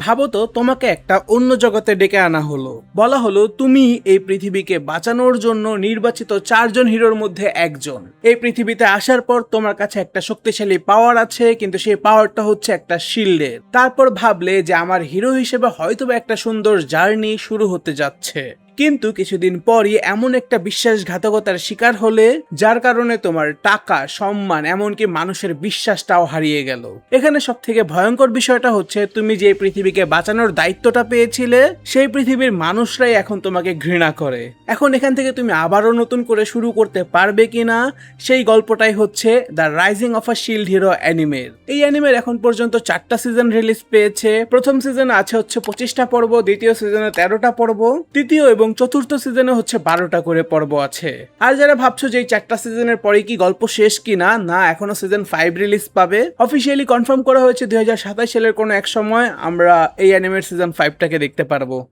ভাবো তো তোমাকে একটা অন্য জগতে ডেকে আনা হলো, বলা হলো তুমি এই পৃথিবীকে বাঁচানোর জন্য নির্বাচিত 4জন হিরোর মধ্যে একজন। এই পৃথিবীতে আসার পর তোমার কাছে একটা শক্তিশালী পাওয়ার আছে, কিন্তু সেই পাওয়ারটা হচ্ছে একটা শিল্ডের। তারপর ভাবলে যে আমার হিরো হিসেবে হয়তোবা একটা সুন্দর জার্নি শুরু হতে যাচ্ছে, কিন্তু কিছুদিন পরই এমন একটা বিশ্বাসঘাতকতার শিকার হলে যার কারণে তোমার টাকা, সম্মান, এমনকি মানুষের বিশ্বাসটাও হারিয়ে গেল। এখানে সব থেকে ভয়ঙ্কর বিষয়টা হচ্ছে তুমি যে পৃথিবীকে বাঁচানোর দায়িত্বটা পেয়েছিলে সেই পৃথিবীর মানুষরাই এখন তোমাকে ঘৃণা করে। এখন এখান থেকে তুমি আবারও নতুন করে শুরু করতে পারবে কিনা সেই গল্পটাই হচ্ছে the rising of a shield hero অ্যানিমের। এই অ্যানিমের এখন পর্যন্ত 4টা সিজন রিলিজ পেয়েছে। প্রথম সিজনে আছে হচ্ছে 25টা পর্ব, দ্বিতীয় সিজনে 13টা পর্ব, তৃতীয় এবং চতুর্থ সিজনে হচ্ছে 12টা করে পর্ব আছে। আর যারা ভাবছো যে এই 4টা সিজনের পরে কি গল্প শেষ কিনা, না, এখনো সিজন 5 রিলিজ পাবে। অফিসিয়ালি কনফার্ম করা হয়েছে 2027 সালের কোনো এক সময় আমরা এই অ্যানিমের সিজন 5টাকে দেখতে পারবো।